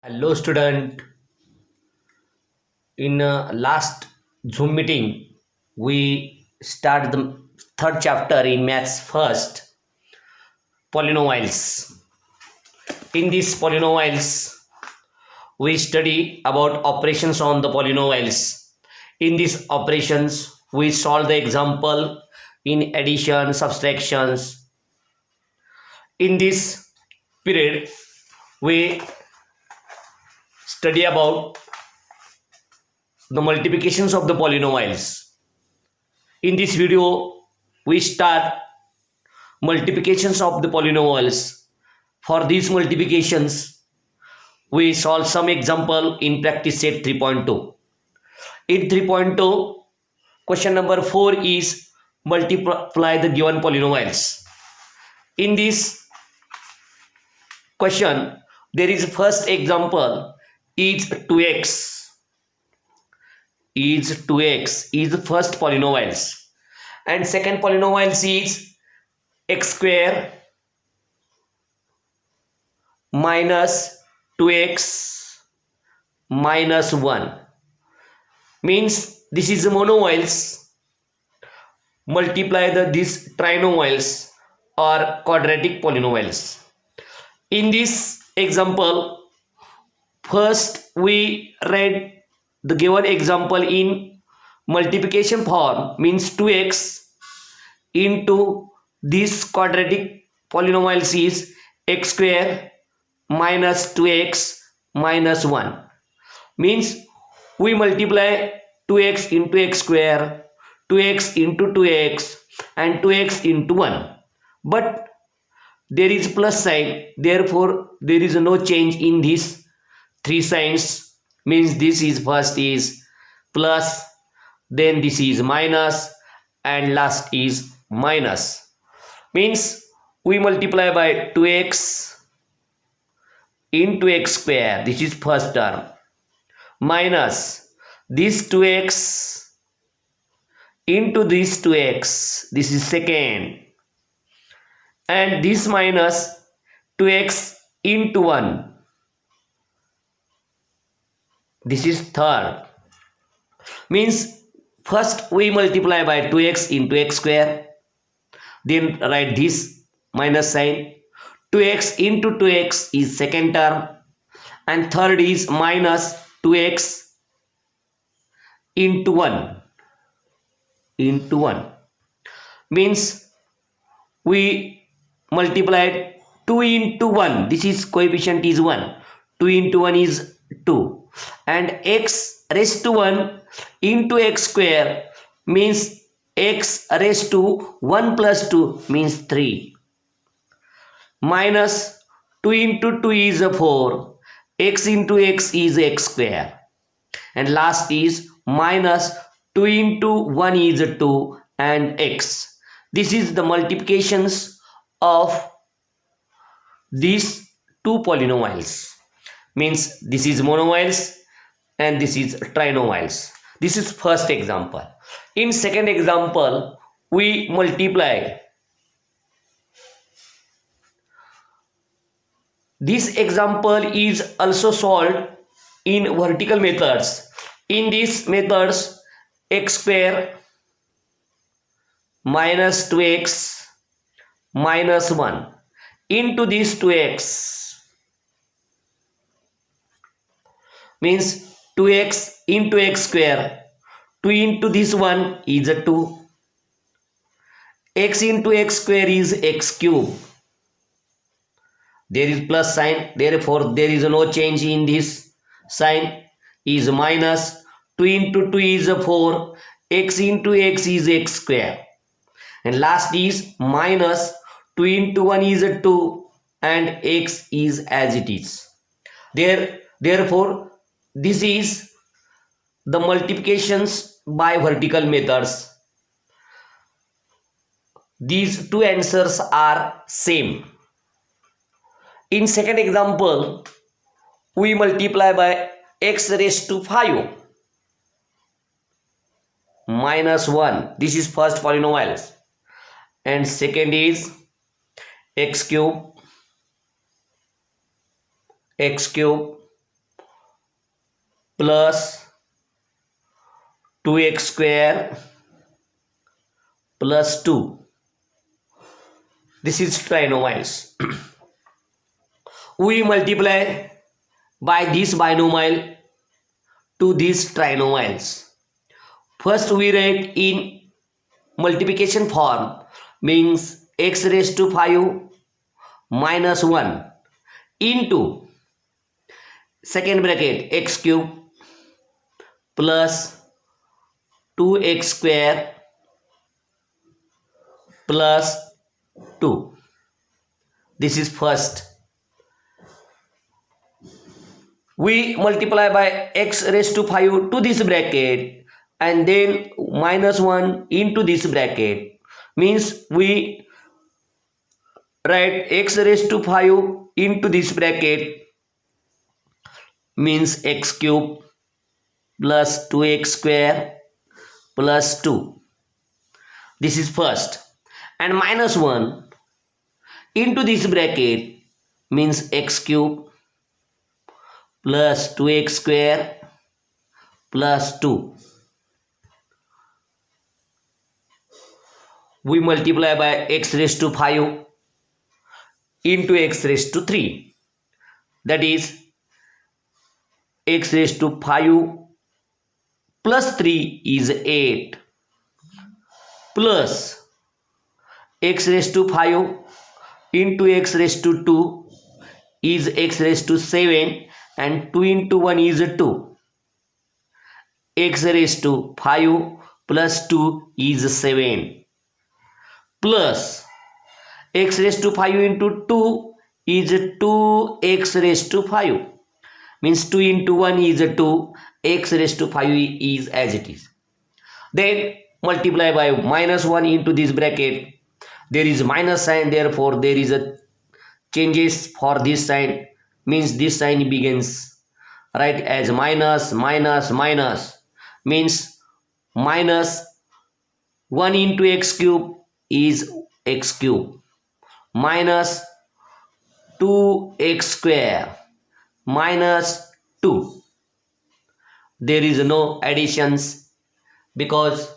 Hello student, in last Zoom meeting we start the third chapter in maths first, polynomials. In these polynomials we study about operations on the polynomials. In these operations we solve the example in addition, subtractions. In this period we study about the multiplications of the polynomials. In this video, we start multiplications of the polynomials. For these multiplications, we solve some example in practice set 3.2. In 3.2, question number 4 is multiply the given polynomials. In this question, there is first example is 2x. Is 2x is the first polynomials. And second polynomial is x square minus 2x minus 1, means this is the monomials multiply these trinomials or quadratic polynomials. In this example, first we read the given example in multiplication form, means 2x into this quadratic polynomials is x square minus 2x minus 1, means we multiply 2x into x square, 2x into 2x and 2x into 1, but there is plus sign, therefore there is no change in these three signs, means this is first is plus, then this is minus and last is minus, means we multiply by 2x into x square, this is first term, minus this 2x into this 2x, this is second, and this minus 2x into 1, this is third, means first we multiply by 2x into x square, then write this minus sign, 2x into 2x is second term, and third is minus 2x into 1 means we multiplied 2 into 1, this is coefficient is 1, 2 into 1 is 2, and x raised to 1 into x square means x raised to 1 plus 2 means 3, minus 2 into 2 is 4, x into x is x square, and last is minus 2 into 1 is 2 and x. This is the multiplications of these two polynomials, means this is monomials and this is trinomials. This is first example. In second example, we multiply. This example is also solved in vertical methods. In these methods, x square minus 2x minus 1 into this 2x means 2x into x square, 2 into this 1 is a 2, x into x square is x cube, there is plus sign, therefore there is no change in this sign, is minus 2 into 2 is a 4, x into x is x square, and last is minus 2 into 1 is a 2 and x is as it is. Therefore this is the multiplications by vertical methods. These two answers are same. In second example, we multiply by x raised to 5 minus 1, this is first polynomial, and second is x cube plus 2x square plus 2. This is trinomials. We multiply by this binomial to these trinomials. First we write in multiplication form, means x raised to 5 minus 1 into second bracket x cube plus 2x square plus 2. This is first. We multiply by x raised to 5 to this bracket and then minus 1 into this bracket, means we write x raised to 5 into this bracket, means x cube plus 2x square plus 2. This is first. And minus 1 into this bracket, means x cube plus 2x square plus 2. We multiply by x raised to 5 into x raised to 3. That is x raised to 5 plus 3 is 8 plus x raised to 5 into x raised to 2 is x raised to 7 and 2 into 1 is 2. X raised to 5 plus 2 is 7 plus x raised to 5 into 2 is 2x raised to 5, means 2 into 1 is 2, x raised to 5 is as it is. Then multiply by minus 1 into this bracket. There is minus sign, therefore there is a changes for this sign, means this sign begins right as minus minus minus, means minus 1 into x cube is x cube minus 2x square minus 2. There is no additions because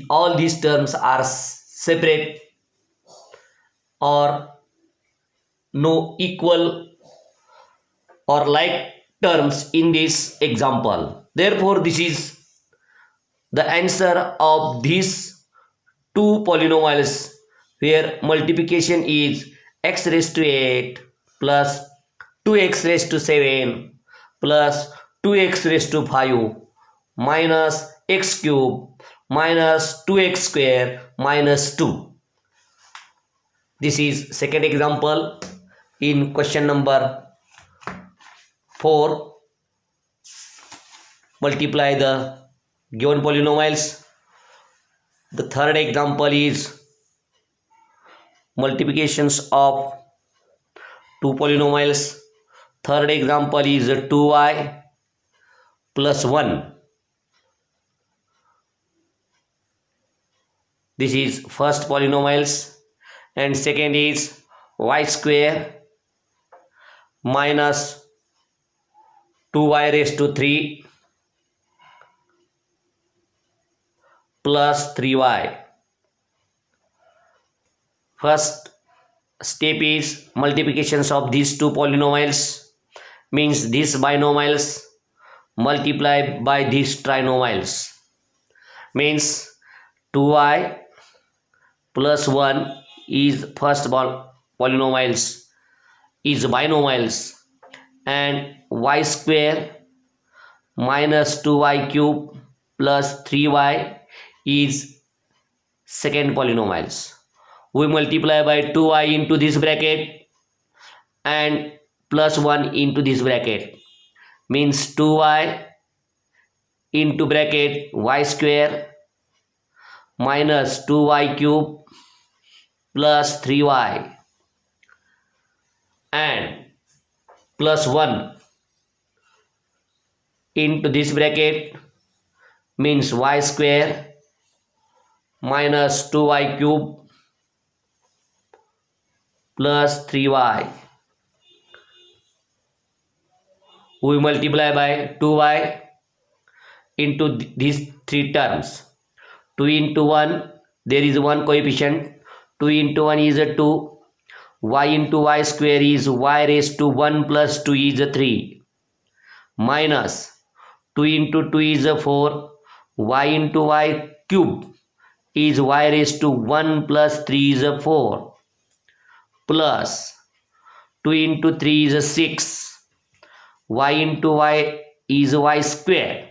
all these terms are separate or no equal or like terms in this example. Therefore, this is the answer of these two polynomials where multiplication is x raised to 8 plus 2x raised to 7 plus 2x raised to 5 minus x cube minus 2x square minus 2. This is second example. In question number 4, multiply the given polynomials. The third example is multiplications of two polynomials. Third example is 2y plus 1. This is first polynomials, and second is y square minus 2y raised to 3 plus 3y. First step is multiplications of these two polynomials, means these binomials multiplied by these trinomials, means 2y plus 1 is first polynomials is binomials, and y square minus 2y cube plus 3y is second polynomials. We multiply by 2y into this bracket and plus 1 into this bracket, means 2y into bracket y square minus 2y cube plus 3y and plus 1 into this bracket, means y square minus 2y cube plus 3y. we multiply by 2y into these three terms. 2 into 1, there is one coefficient. 2 into 1 is a 2. Y into y square is y raised to 1 plus 2 is a 3. Minus 2 into 2 is a 4. Y into y cube is y raised to 1 plus 3 is a 4. Plus 2 into 3 is a 6. Y into y is y square.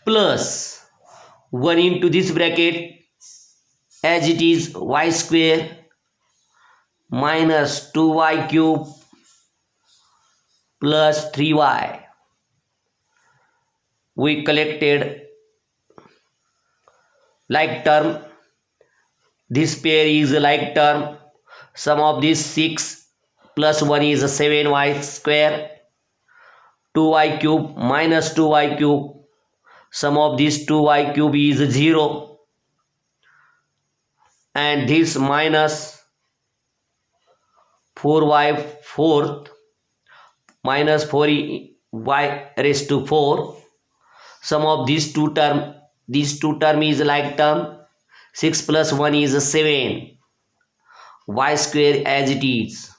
Plus 1 into this bracket as it is y square minus 2y cube plus 3y. We collected like term. This pair is a like term. Sum of this 6 plus 1 is 7y square. 2y cube minus 2y cube. Sum of this 2y cube is 0. And this minus 4y fourth minus 4y raised to 4. Sum of these two term is like term. 6 plus 1 is 7. Y square as it is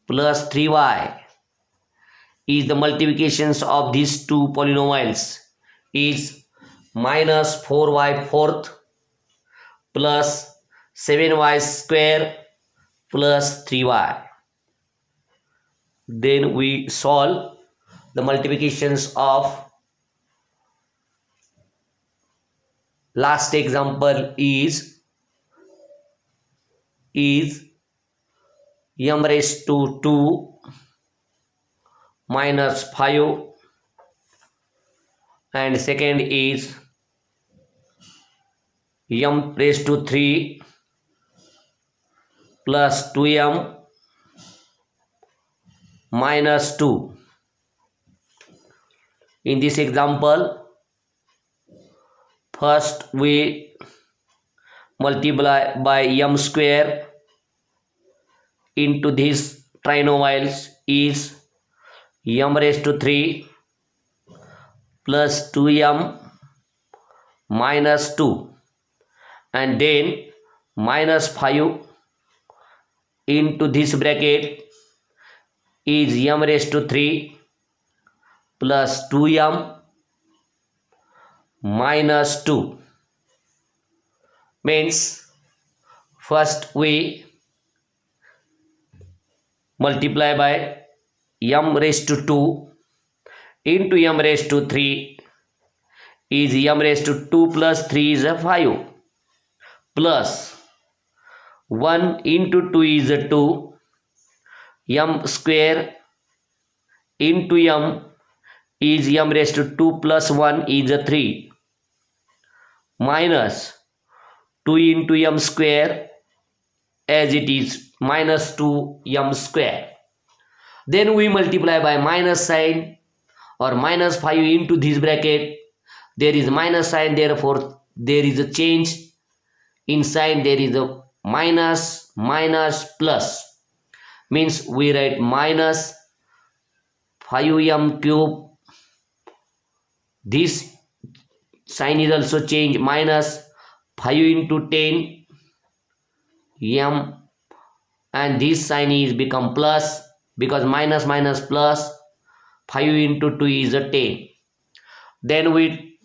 plus 3y is the multiplications of these two polynomials is minus 4y fourth plus 7y square plus 3y. Then we solve the multiplications of last example is m raised to 2 minus 5 and second is m raised to 3 plus 2m minus 2. In this example, first we multiply by m square into these trinomials is m raised to 3 plus 2m minus 2 and then minus 5 into this bracket is m raised to 3 plus 2m minus 2. Means first we multiply by m raised to 2 into m raised to 3 is m raised to 2 plus 3 is a 5 plus 1 into 2 is a 2 m square into m is m raised to 2 plus 1 is a 3 minus 2 into m square as it is minus 2m square. Then we multiply by minus sign or minus 5 into this bracket. There is minus sign, therefore there is a change in sign. There is a minus plus, means we write minus 5m cube. This sign is also changed, minus 5 into 10 m, and this sign is become plus because minus plus 5 into 2 is a 10. Then we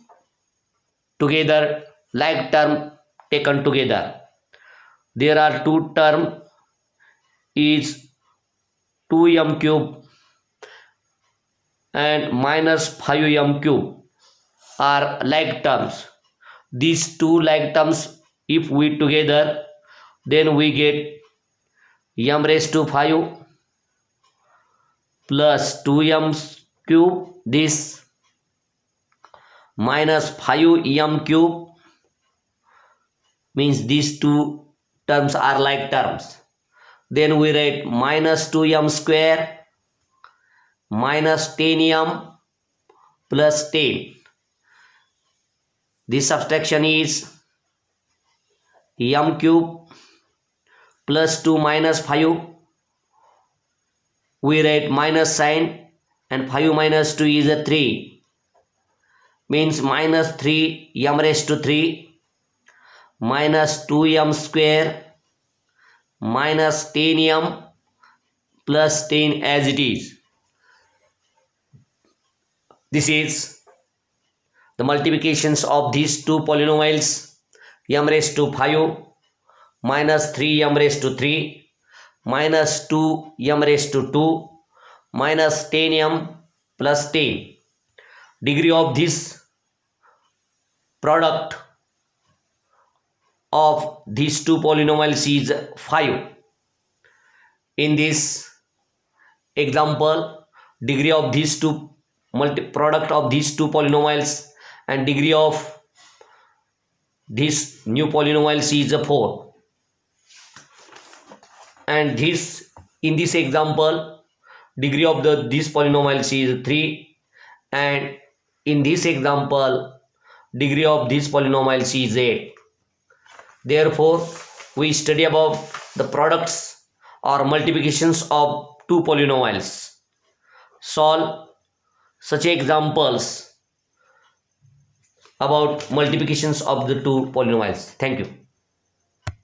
together like term taken together. There are two term is 2m cube and minus 5m cube are like terms. These two like terms if we together, then we get m raised to 5 plus 2m cube, this minus 5m cube, means these two terms are like terms. Then we write minus 2m square minus 10m plus 10. This subtraction is m cube plus 2 minus 5. We write minus sign and 5 minus 2 is a 3, means minus 3m raised to 3 minus 2m square minus 10m plus 10 as it is. This is the multiplications of these two polynomials, m raised to 5 minus 3m raised to 3 minus 2m raised to 2 minus 10m plus 10. Degree of this product of these two polynomials is 5. In this example, degree of these two product of these two polynomials and degree of this new polynomials is 4. And this, in this example, degree of these polynomials is 3, and in this example, degree of these polynomials is 8. Therefore, we study about the products or multiplications of two polynomials. Solve such examples about multiplications of the two polynomials. Thank you.